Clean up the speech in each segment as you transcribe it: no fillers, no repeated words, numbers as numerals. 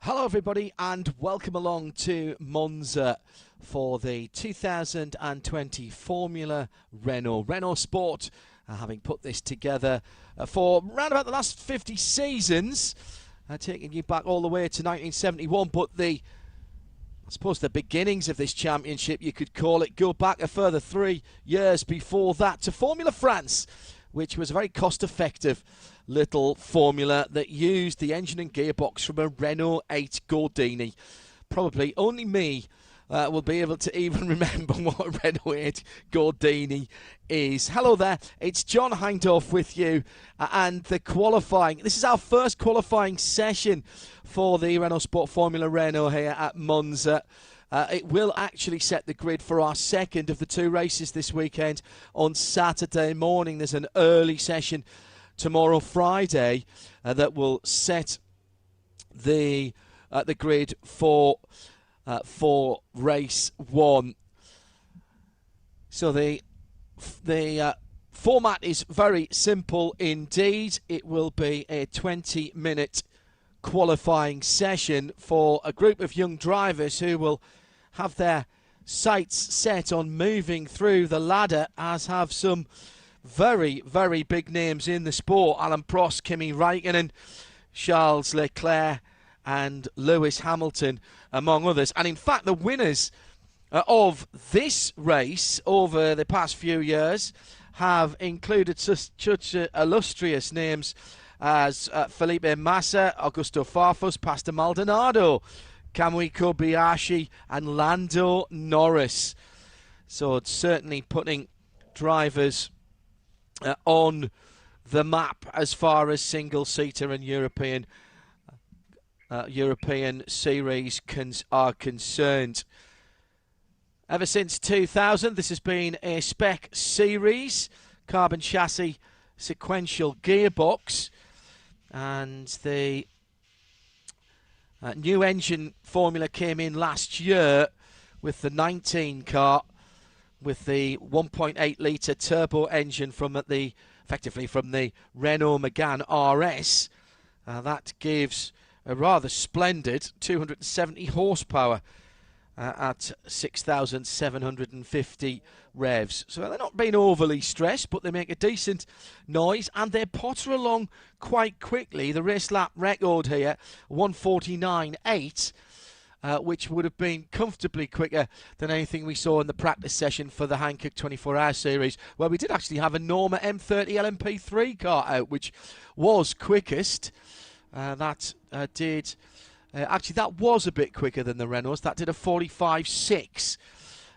Hello everybody and welcome along to Monza for the 2020 Formula Renault Sport, having put this together for around about the last 50 seasons, taking you back all the way to 1971, but I suppose the beginnings of this championship, you could call it, go back a further 3 years before that to Formula France, which was a very cost-effective little formula that used the engine and gearbox from a Renault 8 Gordini. Probably only me will be able to even remember what a Renault 8 Gordini is. Hello there, it's John Hindorf with you, and the qualifying. This is our first qualifying session for the Renault Sport Formula Renault here at Monza. It will actually set the grid for our second of the 2 races this weekend on Saturday morning. There's an early session tomorrow, Friday, that will set the grid for race 1. So the format is very simple indeed. It will be a 20-minute qualifying session for a group of young drivers who will have their sights set on moving through the ladder, as have some very, very big names in the sport: Alain Prost, Kimi Räikkönen, Charles Leclerc and Lewis Hamilton, among others. And in fact, the winners of this race over the past few years have included such illustrious names as Felipe Massa, Augusto Farfus, Pastor Maldonado, Kamui Kobayashi and Lando Norris. So it's certainly putting drivers on the map as far as single-seater and European series are concerned. Ever since 2000, this has been a spec series, carbon chassis, sequential gearbox, and the new engine formula came in last year with the 19 car, with the 1.8 litre turbo engine effectively from the Renault Megane RS. That gives a rather splendid 270 horsepower at 6,750 revs. So they're not being overly stressed, but they make a decent noise and they potter along quite quickly. The race lap record here, 1:49.8, which would have been comfortably quicker than anything we saw in the practice session for the Hankook 24-hour series, where we did actually have a Norma M30 LMP3 car out, which was quickest. Actually, that was a bit quicker than the Renaults. That did a 45.6.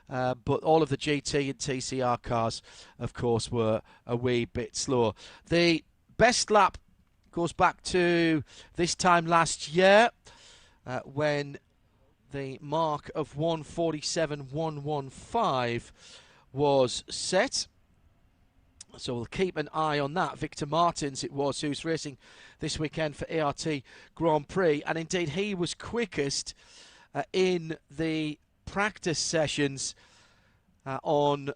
But all of the GT and TCR cars, of course, were a wee bit slower. The best lap goes back to this time last year, when the mark of 1:47.115 was set. So we'll keep an eye on that. Victor Martins it was, who's racing this weekend for ART Grand Prix, and indeed he was quickest in the practice sessions on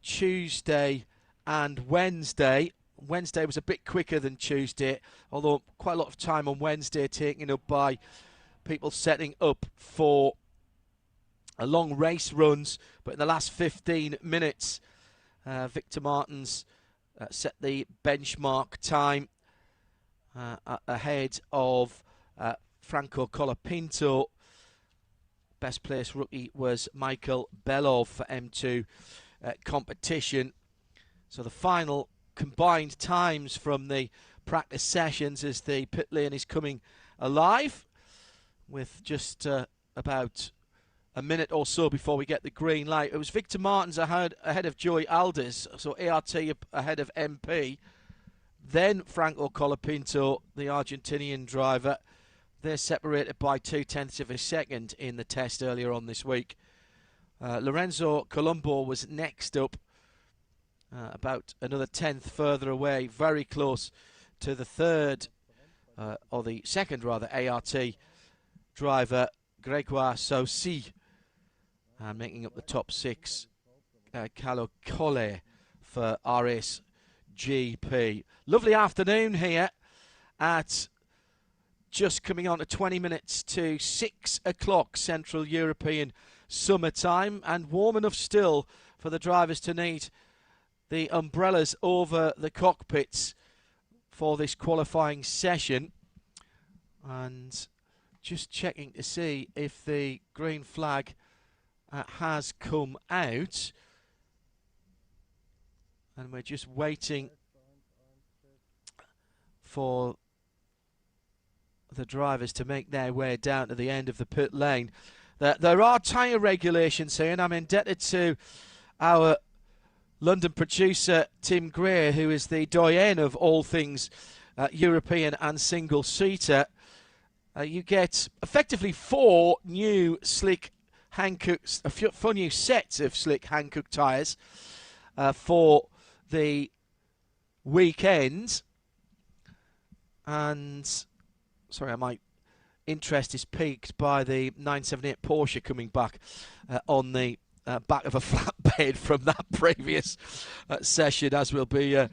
Tuesday and Wednesday. Wednesday was a bit quicker than Tuesday, although quite a lot of time on Wednesday taken up by people setting up for long race runs. But in the last 15 minutes, Victor Martins set the benchmark time ahead of Franco Colapinto. Best placed rookie was Michael Belov for M2 competition. So the final combined times from the practice sessions as the pit lane is coming alive, with just about a minute or so before we get the green light. It was Victor Martins ahead of Joey Alders, so ART ahead of MP. Then Franco Colapinto, the Argentinian driver. They're separated by 0.2 of a second in the test earlier on this week. Lorenzo Colombo was next up, about another 10th further away, very close to the third, or the second rather, ART driver, Grégoire Saucy, and making up the top 6, Carlo Colle for RSGP. Lovely afternoon here at just coming on to 20 minutes to 6 o'clock Central European summertime, and warm enough still for the drivers to need the umbrellas over the cockpits for this qualifying session. And just checking to see if the green flag has come out, and we're just waiting for the drivers to make their way down to the end of the pit lane. There are tyre regulations here, and I'm indebted to our London producer Tim Gray, who is the doyen of all things European and single-seater. You get effectively 4 new slick Hancooks, 4 new sets of slick Hankook tyres for the weekend. And sorry, my interest is piqued by the 978 Porsche coming back on the back of a flatbed from that previous session, as we'll be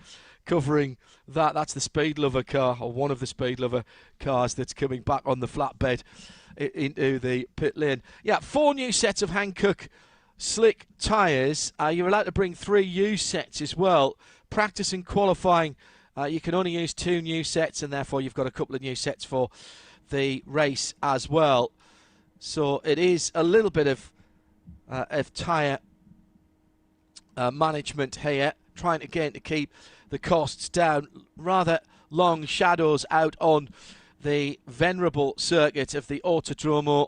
covering that. That's the Speed Lover car, or one of the Speed Lover cars that's coming back on the flatbed into the pit lane. Yeah, 4 new sets of Hankook slick tyres. You're allowed to bring 3 used sets as well. Practice and qualifying, you can only use 2 new sets, and therefore you've got a couple of new sets for the race as well. So it is a little bit of tyre management here, trying again to keep the costs down. Rather long shadows out on the venerable circuit of the Autodromo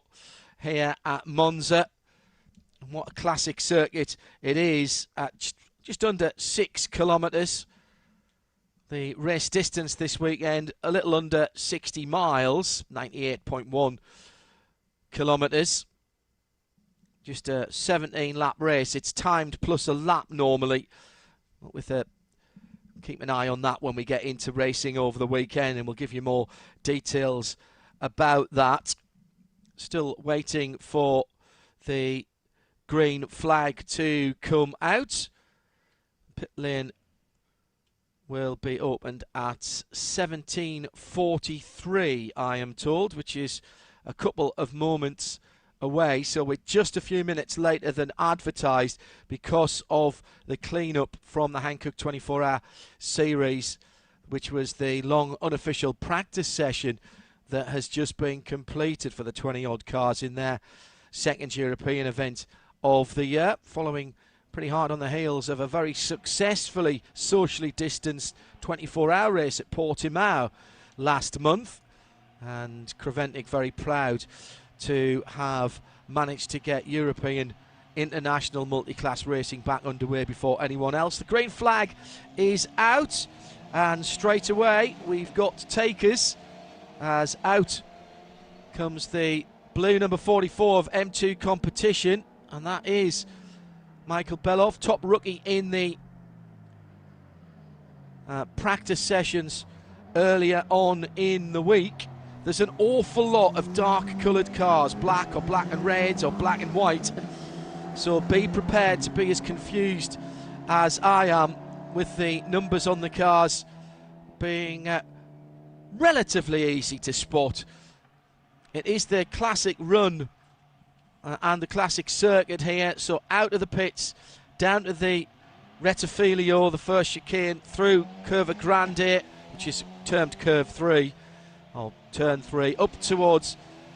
here at Monza. And what a classic circuit it is, at just under 6 kilometres. The race distance this weekend, a little under 60 miles, 98.1 kilometres. Just a 17-lap race. It's timed plus a lap normally. With keep an eye on that when we get into racing over the weekend, and we'll give you more details about that. Still waiting for the green flag to come out. Pit lane will be opened at 17:43, I am told, which is a couple of moments away. So we're just a few minutes later than advertised because of the clean-up from the Hankook 24-hour series, which was the long unofficial practice session that has just been completed for the 20-odd cars in their second European event of the year, following pretty hard on the heels of a very successfully socially distanced 24-hour race at Portimao last month. And Creventic very proud to have managed to get European international multi-class racing back underway before anyone else. The green flag is out, and straight away we've got takers, as out comes the blue number 44 of M2 competition, and that is Michael Belov, top rookie in the practice sessions earlier on in the week. There's an awful lot of dark coloured cars, black or black and reds or black and white, so be prepared to be as confused as I am with the numbers on the cars being relatively easy to spot. It is the classic run and the classic circuit here, so out of the pits, down to the Rettifilio, the first chicane, through Curva Grande, which is termed Curve 3, or Turn 3, up towards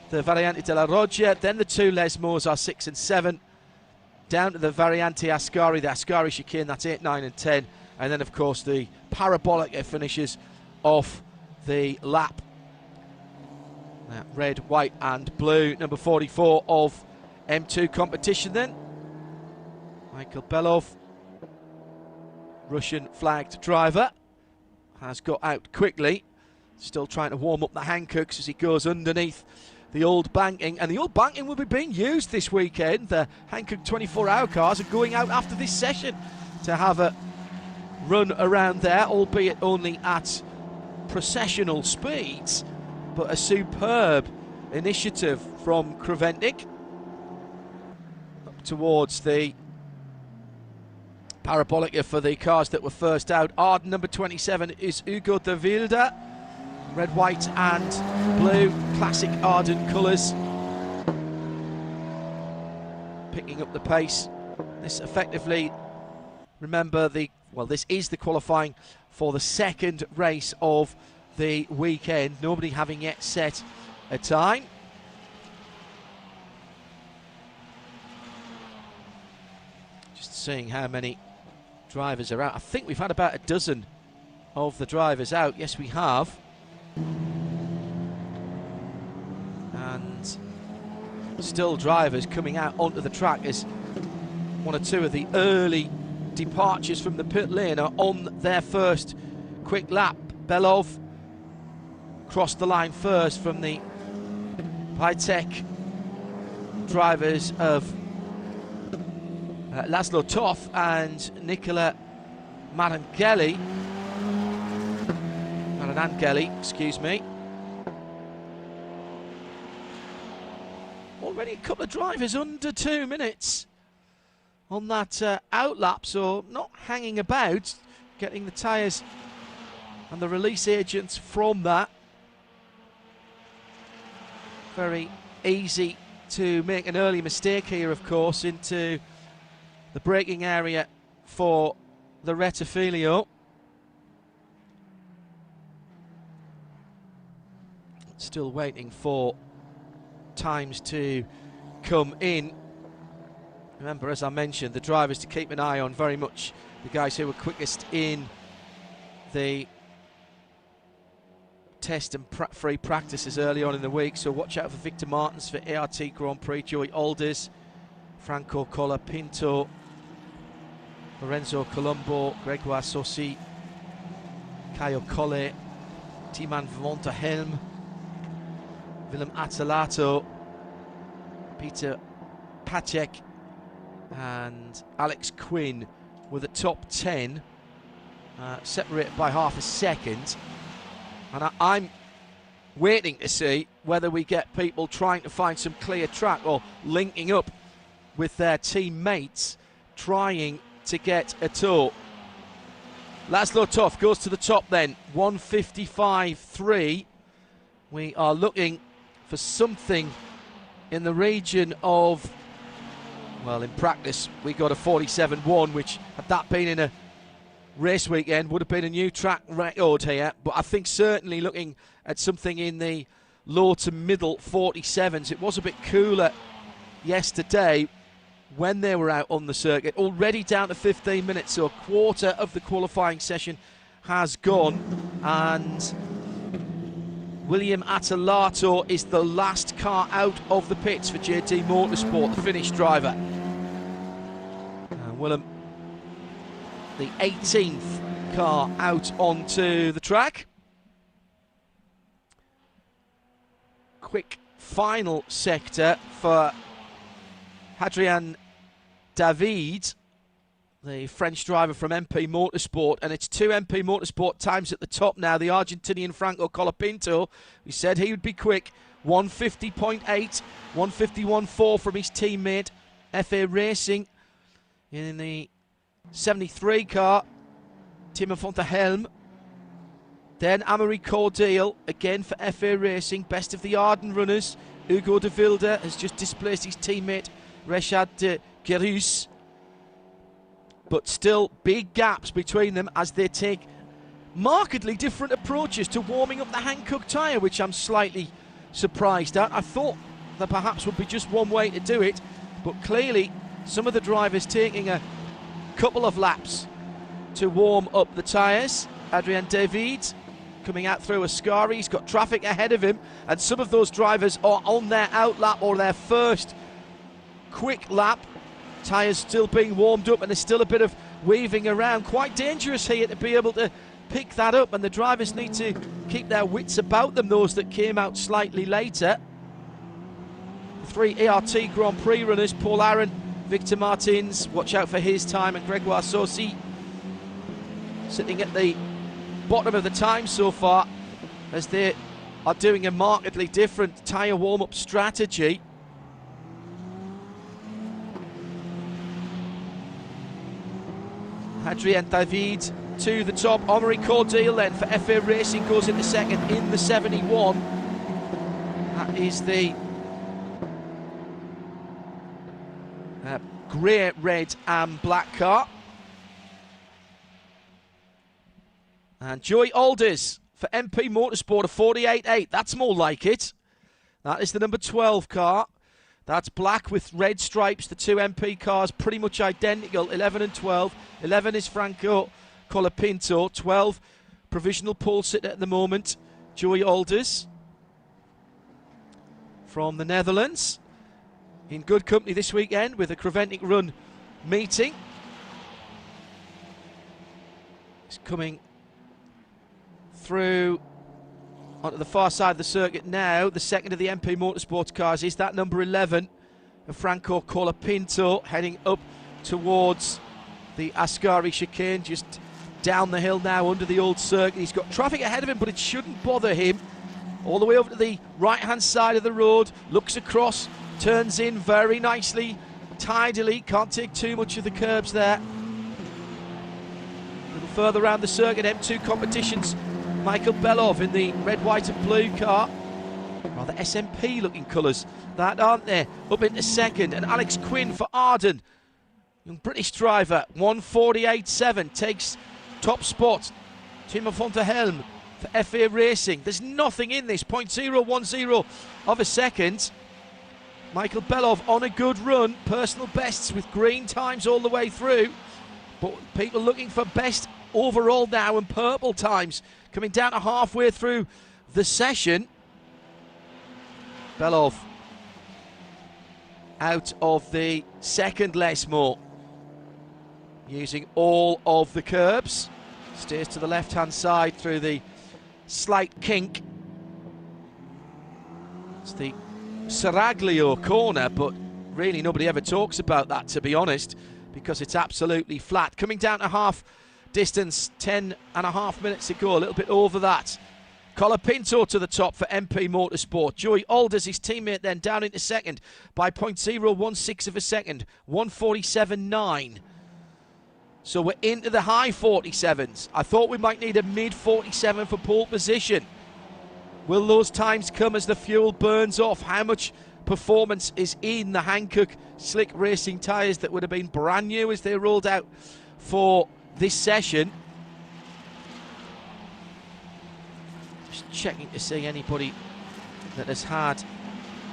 the Variante della Roggia, then the 2 Lesmos are 6 and 7, down to the Variante Ascari, the Ascari chicane, that's 8, 9 and 10, and then of course the Parabolica finishes off the lap. Red, white and blue, number 44 of M2 competition then. Michael Belov, Russian flagged driver, has got out quickly. Still trying to warm up the Hankooks as he goes underneath the old banking. And the old banking will be being used this weekend. The Hankook 24-hour cars are going out after this session to have a run around there, albeit only at processional speeds. But a superb initiative from Creventic up towards the Parabolica for the cars that were first out. Arden number 27 is Hugo de Wilde. Red, white and blue, classic Ardent colours. Picking up the pace. This effectively, remember, this is the qualifying for the second race of the weekend. Nobody having yet set a time. Just seeing how many drivers are out. I think we've had about a dozen of the drivers out. Yes, we have. And still drivers coming out onto the track as one or two of the early departures from the pit lane are on their first quick lap. Belov crossed the line first from the high-tech drivers of Laszlo Toth and Nicola Marangelli, excuse me. Already a couple of drivers under 2 minutes on that outlap, so not hanging about, getting the tyres and the release agents from that. Very easy to make an early mistake here, of course, into the braking area for the Rettifilio. Still waiting for times to come in. Remember, as I mentioned, the drivers to keep an eye on, very much the guys who were quickest in the test and free practices early on in the week. So watch out for Victor Martins for ART Grand Prix, Joey Alders, Franco Colapinto, Lorenzo Colombo, Gregoire Saucy, Caio Colle, Timan van der Helm, Willem Atalato, Peter Pacek and Alex Quinn were the top 10, separated by half a second. And I'm waiting to see whether we get people trying to find some clear track or linking up with their teammates, trying to get a tour. Laszlo Toth goes to the top then, 155.3. We are looking for something in the region of, well, in practice we got a 47.1, which had that been in a race weekend would have been a new track record here, but I think certainly looking at something in the low to middle 47s. It was a bit cooler yesterday when they were out on the circuit, already down to 15 minutes, so a quarter of the qualifying session has gone, and William Atalato is the last car out of the pits for JD Motorsport, the Finnish driver. And Willem, the 18th car out onto the track. Quick final sector for Hadrian David, the French driver from MP Motorsport, and it's two MP Motorsport times at the top now. The Argentinian Franco Colapinto, we said he would be quick, 150.8, 151.4 from his teammate FA Racing in the 73 car, Timo van der Helm. Then Amaury Cordeel, again for FA Racing, best of the Arden runners. Hugo de Wilde has just displaced his teammate Reshad de Gerus. But still big gaps between them as they take markedly different approaches to warming up the Hankook tyre, which I'm slightly surprised at. I thought there perhaps would be just one way to do it, but clearly some of the drivers taking a couple of laps to warm up the tyres. Adrien David coming out through Ascari, he's got traffic ahead of him, and some of those drivers are on their outlap or their first quick lap. Tyres still being warmed up and there's still a bit of weaving around. Quite dangerous here to be able to pick that up, and the drivers need to keep their wits about them, those that came out slightly later. The three ART Grand Prix runners, Paul Aaron, Victor Martins, watch out for his time, and Gregoire Saucy sitting at the bottom of the time so far as they are doing a markedly different tyre warm-up strategy. Adrien David to the top. Omri Cordeal then for FA Racing goes into second in the 71. That is the grey, red and black car. And Joey Alders for MP Motorsport, a 48.8. That's more like it. That is the number 12 car. That's black with red stripes. The two MP cars pretty much identical, 11 and 12. 11 is Franco Colapinto. 12, provisional pole sitter at the moment, Joey Alders from the Netherlands. In good company this weekend with a Creventic Run meeting. He's coming through onto the far side of the circuit now. The second of the MP Motorsports cars is that number 11 of Franco Colapinto, heading up towards the Ascari chicane, just down the hill now under the old circuit. He's got traffic ahead of him, but it shouldn't bother him. All the way over to the right-hand side of the road, looks across, turns in very nicely, tidily, can't take too much of the curbs there. A little further around the circuit, M2 competitions, Michael Belov in the red, white and blue car. Rather SMP looking colours, that, aren't they? Up into second, and Alex Quinn for Arden, young British driver, 1:48.7, takes top spot. Timo von der Helm for FA Racing. There's nothing in this, 0.010 of a second. Michael Belov on a good run, personal bests with green times all the way through, but people looking for best overall now and purple times coming down to halfway through the session. Belov out of the second less more, using all of the curbs, steers to the left hand side through the slight kink. It's the Seraglio corner, but really nobody ever talks about that, to be honest, because it's absolutely flat. Coming down to half distance, 10.5 minutes ago, a little bit over that. Colapinto to the top for MP Motorsport. Joey Alders, his teammate, then down into second by 0.016 of a second, 1:47.9. So we're into the high 47s. I thought we might need a mid 47 for pole position. Will those times come as the fuel burns off? How much performance is in the Hankook slick racing tyres that would have been brand new as they rolled out for this session? Just checking to see anybody that has had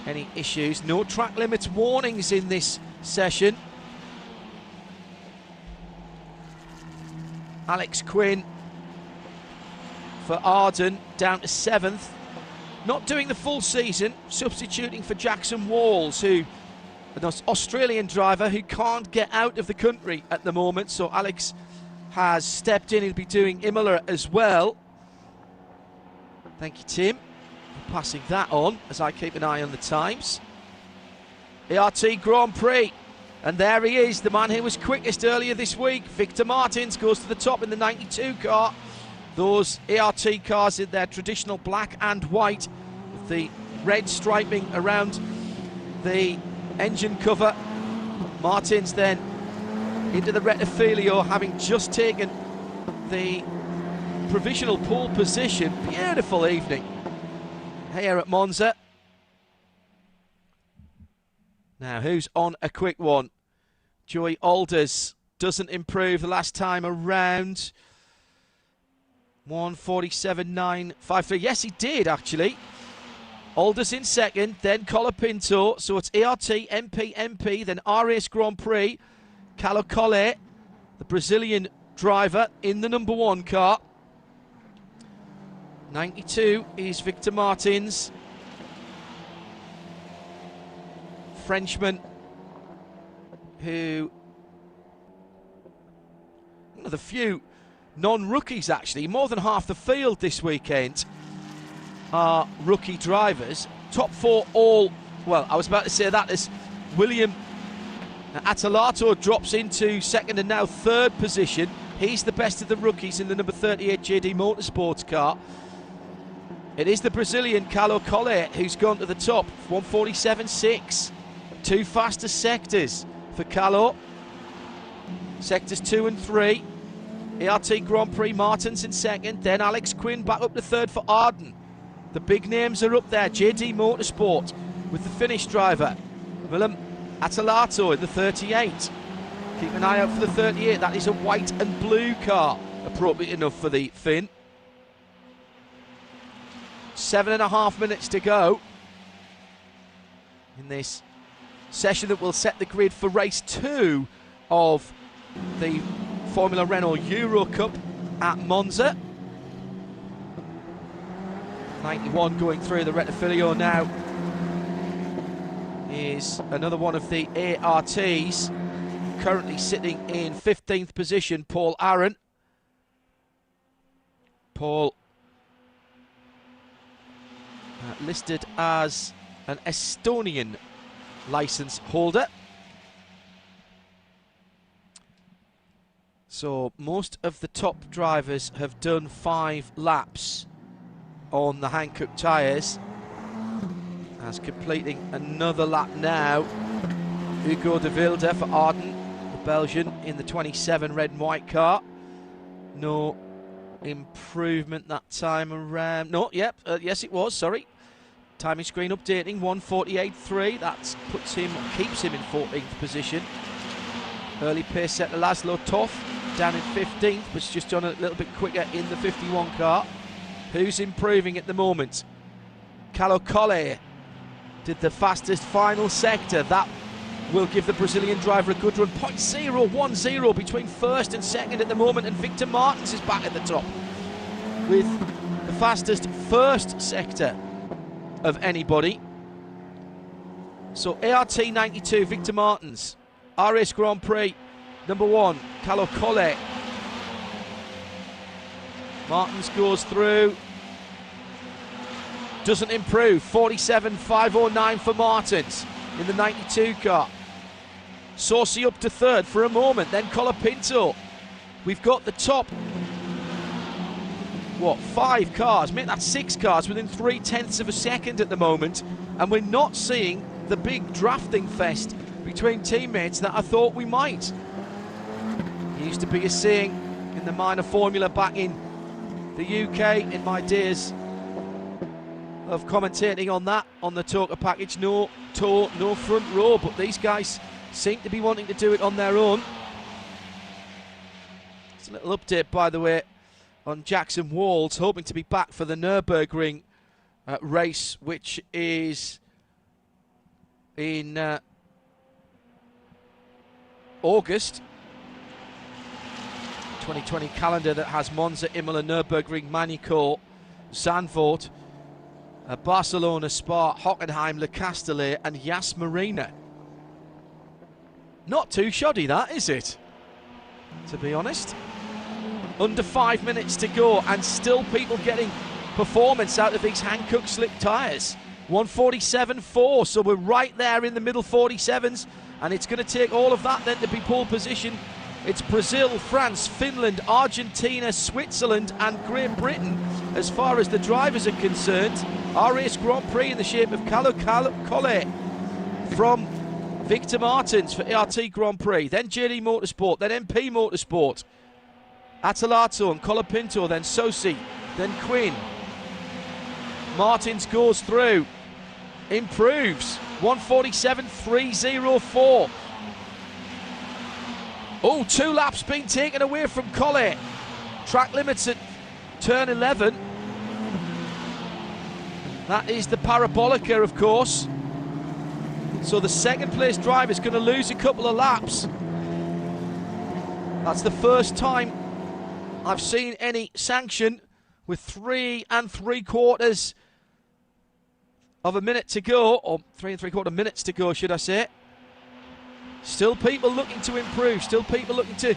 any issues. No track limits warnings in this session. Alex Quinn for Arden down to 7th. Not doing the full season, substituting for Jackson Walls, who an Australian driver who can't get out of the country at the moment. So Alex has stepped in. He'll be doing Imola as well. Thank you, Tim, for passing that on as I keep an eye on the times. ART Grand Prix. And there he is, the man who was quickest earlier this week. Victor Martins goes to the top in the 92 car. Those ART cars in their traditional black and white with the red striping around the engine cover. Martins then into the Rettifilio, having just taken the provisional pole position. Beautiful evening here at Monza. Now, who's on a quick one? Joey Alders doesn't improve the last time around. 1:47.953. Yes, he did, actually. Alders in second, then Colapinto. So it's ART, MP, then RAS Grand Prix. Carlo Colle, the Brazilian driver, in the number 1 car. 92 is Victor Martins. Frenchman who, one of the few non-rookies actually, more than half the field this weekend are rookie drivers. Top 4 all, well, I was about to say that as William Atalato drops into second and now third position. He's the best of the rookies in the number 38 JD Motorsports car. It is the Brazilian Carlo Colle who's gone to the top, 1:47.6. 2 fastest sectors for Carlo. Sectors 2 and 3. ART Grand Prix, Martins in second, then Alex Quinn back up to third for Arden. The big names are up there. JD Motorsport with the Finnish driver, Willem Atalato in the 38. Keep an eye out for the 38. That is a white and blue car, appropriate enough for the Finn. 7.5 minutes to go in this session that will set the grid for race 2 of the Formula Renault Eurocup at Monza. 91 going through the Rettifilio now is another one of the ARTs, currently sitting in 15th position, Paul Aaron. Paul listed as an Estonian license holder. So most of the top drivers have done 5 laps on the Hankook tyres. As completing another lap now, Hugo de Wilde for Arden, the Belgian, in the 27 red and white car. No improvement that time around. No, yep, yes it was, sorry. Timing screen updating, 1:48.3. That keeps him in 14th position. Early pace set to Laszlo Toth, down in 15th, but just done a little bit quicker in the 51 car. Who's improving at the moment? Carlo Colle did the fastest final sector. That will give the Brazilian driver a good run. 0.010 between first and second at the moment, and Victor Martins is back at the top with the fastest first sector of anybody. So ART 92, Victor Martins. RS Grand Prix, number 1, Carlo Colle. Martins goes through. Doesn't improve. 47.509 for Martins in the 92 car. Saucy up to third for a moment, then Colapinto. We've got the top, 5 cars, make that 6 cars within 0.3 of a second at the moment, and we're not seeing the big drafting fest between teammates that I thought we might. It used to be a saying in the minor formula back in the UK in my days of commentating on that, on the Talker package, no toe, no front row, but these guys seem to be wanting to do it on their own. It's a little update, by the way, on Jackson Walls, hoping to be back for the Nürburgring race, which is in August. 2020 calendar that has Monza, Imola, Nürburgring, Manicourt, Zandvoort, Barcelona, Spa, Hockenheim, Le Castellet and Yas Marina. Not too shoddy that, is it? To be honest. Under 5 minutes to go, and still people getting performance out of these Hankook slick tyres. 1:47.4, so we're right there in the middle 47s, and it's going to take all of that then to be pole position. It's Brazil, France, Finland, Argentina, Switzerland and Great Britain as far as the drivers are concerned. RS Grand Prix in the shape of Carlo Colle from Victor Martins for ART Grand Prix, then JD Motorsport, then MP Motorsport, Atalato and Colapinto, then Sosi, then Quinn. Martins goes through, improves, 1:47.304. Oh, 2 laps being taken away from Colle. Track limits at turn 11. That is the Parabolica, of course. So the second place driver is going to lose a couple of laps. That's the first time I've seen any sanction with 3 3/4 of a minute to go, or 3 3/4 minutes to go, should I say. Still people looking to improve, still people looking to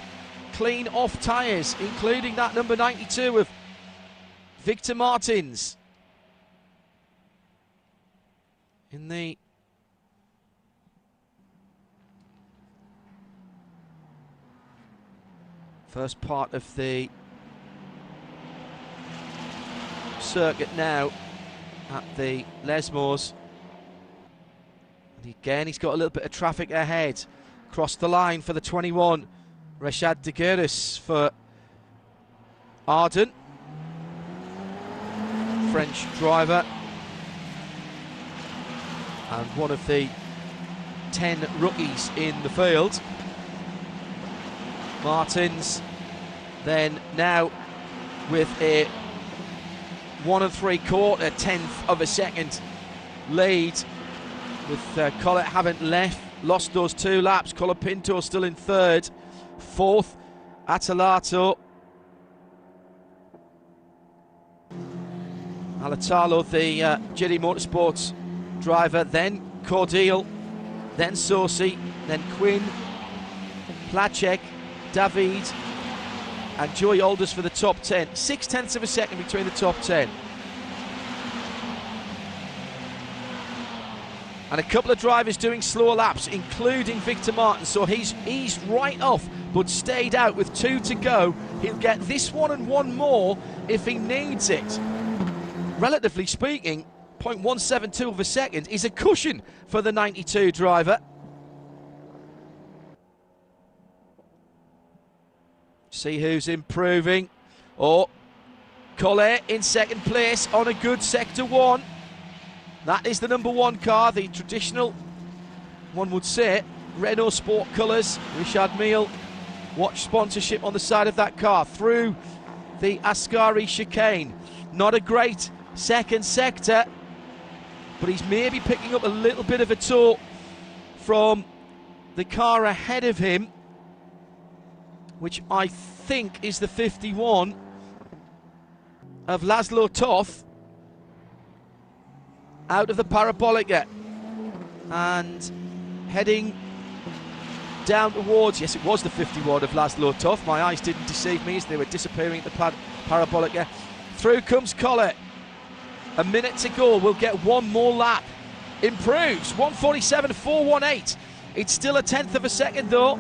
clean off tyres, including that number 92 of Victor Martins. In the first part of the circuit now at the Lesmos. And again, he's got a little bit of traffic ahead. Crossed the line for the 21. Rashad De Gueris for Arden, French driver, and one of the 10 rookies in the field. Martins then now with a 1 3/4 tenth of a second lead, with Collett having lost those 2 laps. Colapinto still in third. Fourth, Alatalo, the Jiri Motorsports driver, then Cordial, then Saucy, then Quinn, Placek, David and Joey Alders for the top 10. 0.6 of a second between the top 10. And a couple of drivers doing slower laps, including Victor Martin, so he's eased right off but stayed out with 2 to go. He'll get this one and one more if he needs it. Relatively speaking, 0.172 of a second is a cushion for the 92 driver. See who's improving. Oh, Collet in second place on a good sector 1. That is the number 1 car, the traditional, one would say, Renault Sport colours. Richard Mille watch sponsorship on the side of that car through the Ascari chicane. Not a great second sector, but he's maybe picking up a little bit of a tow from the car ahead of him, which I think is the 51 of Laszlo Toth, out of the Parabolica and heading down towards, yes, it was the 51 of Laszlo Toth. My eyes didn't deceive me as they were disappearing at the Parabolica. Through comes Collett. A minute to go. We'll get one more lap. Improves. 1:47.418. It's still a tenth of a second though.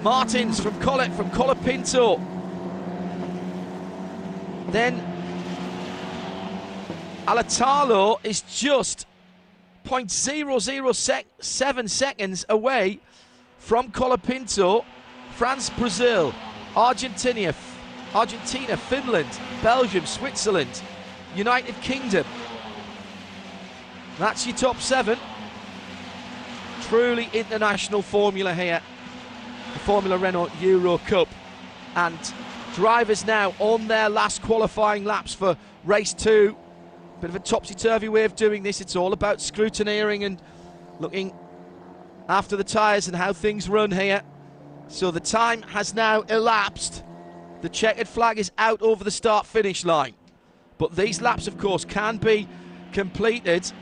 Martins from Collett, from Colapinto. Then Alatalo is just 0.007 seconds away from Colapinto. France, Brazil, Argentina, Finland, Belgium, Switzerland, United Kingdom. That's your top 7. Truly international formula here. The Formula Renault Eurocup. And drivers now on their last qualifying laps for race 2. Bit of a topsy-turvy way of doing this. It's all about scrutineering and looking after the tyres and how things run here. So the time has now elapsed. The checkered flag is out over the start-finish line. But these laps, of course, can be completed.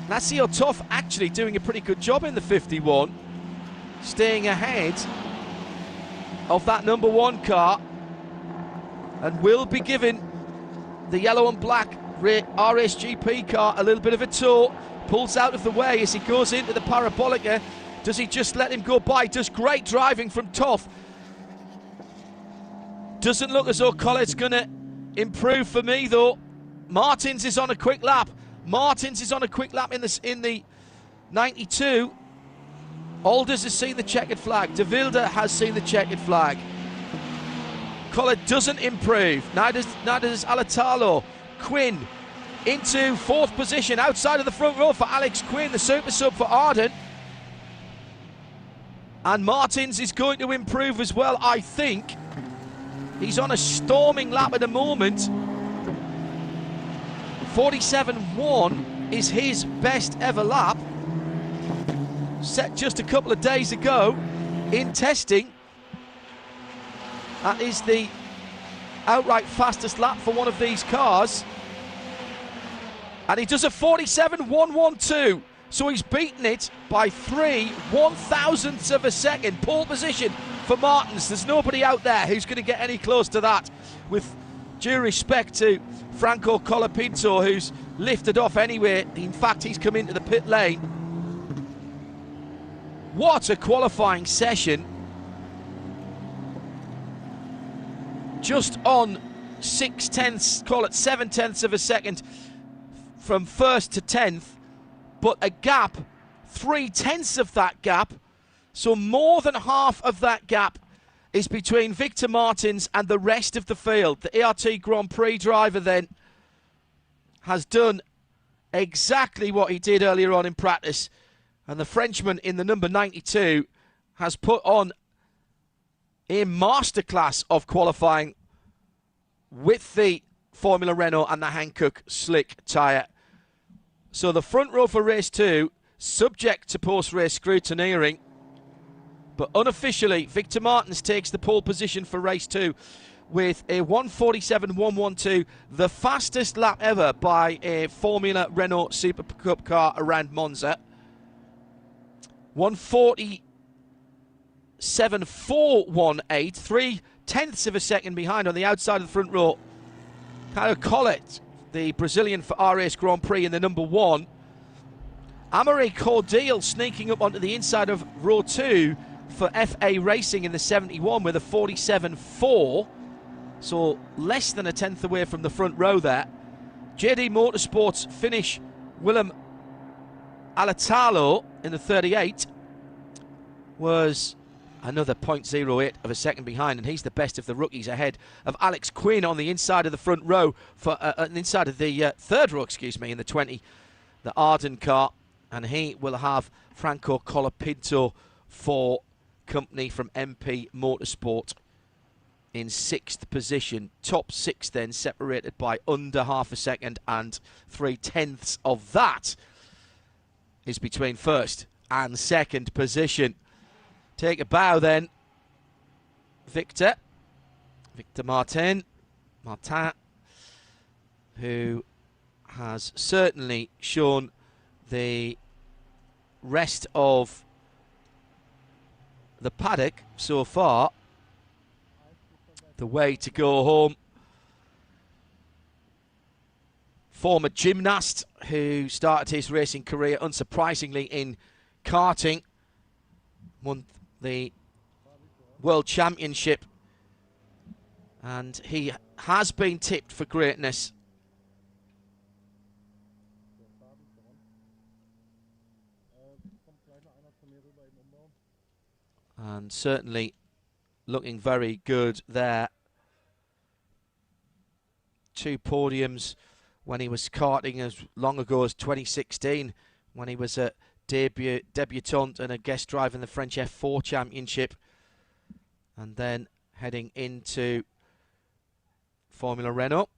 Nasio Toth actually doing a pretty good job in the 51, staying ahead of that number 1 car, and will be giving the yellow and black RSGP car a little bit of a tow. Pulls out of the way as he goes into the Parabolica. Does he just let him go by? Does great driving from Toth. Doesn't look as though Collett's going to improve for me though. Martins is on a quick lap. Martins is on a quick lap in the 92. Alders has seen the checkered flag. De Wilde has seen the checkered flag. Collett doesn't improve. Neither does Alatalo. Quinn into 4th position outside of the front row for Alex Quinn, the super sub for Arden. And Martins is going to improve as well, I think. He's on a storming lap at the moment. 47.1 is his best ever lap, set just a couple of days ago in testing. That is the outright fastest lap for one of these cars. And he does a 47.112. So he's beaten it by 3/1000ths of a second. Pole position for Martins. There's nobody out there who's going to get any close to that, with due respect to Franco Colapinto, who's lifted off anyway. In fact, he's come into the pit lane. What a qualifying session. Just on 6/10, call it 7/10 of a second from 1st to 10th. But a gap, 3/10 of that gap, so more than half of that gap is between Victor Martins and the rest of the field. The ERT Grand Prix driver then has done exactly what he did earlier on in practice, and the Frenchman in the number 92 has put on a masterclass of qualifying with the Formula Renault and the Hankook slick tyre. So the front row for race 2, subject to post-race scrutineering, but unofficially Victor Martins takes the pole position for race 2 with a 1:47.112, the fastest lap ever by a Formula Renault Super Cup car around Monza. 1:47.418, 3/10 of a second behind on the outside of the front row. Caio Collet, the Brazilian for RS Grand Prix in the number 1. Amaury Cordial sneaking up onto the inside of row 2 for FA Racing in the 71 with a 47.4. So less than a tenth away from the front row there. JD Motorsports finish Willem Alatalo in the 38 was another 0.08 of a second behind, and he's the best of the rookies, ahead of Alex Quinn on the inside of the front row, for inside of the third row, excuse me, in the 20, the Arden car, and he will have Franco Colapinto for company from MP Motorsport in 6th position. Top 6 then separated by under half a second, and 3/10 of that is between 1st and 2nd position. Take a bow then, Victor Martin, who has certainly shown the rest of the paddock so far the way to go home. Former gymnast who started his racing career, unsurprisingly, in karting, won the World Championship, and he has been tipped for greatness. And certainly looking very good there. 2 podiums when he was karting as long ago as 2016, when he was a debutant and a guest driver in the French F4 Championship, and then heading into Formula Renault.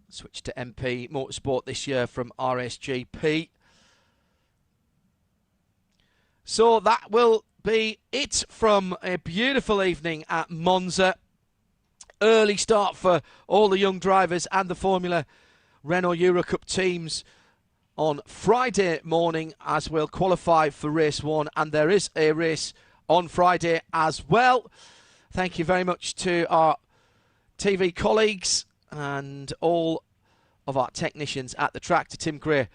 Switched to MP Motorsport this year from RSGP. So that will be it from a beautiful evening at Monza. Early start for all the young drivers and the Formula Renault Eurocup teams on Friday morning, as we'll qualify for race 1, and there is a race on Friday as well. Thank you very much to our TV colleagues and all of our technicians at the track, to Tim Gray,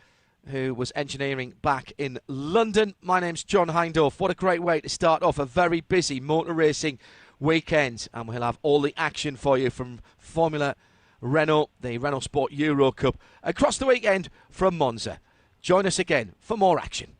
who was engineering back in London. My name's John Hindorf. What a great way to start off a very busy motor racing weekend, and we'll have all the action for you from Formula Renault, the Renault Sport Eurocup, across the weekend from Monza. Join us again for more action.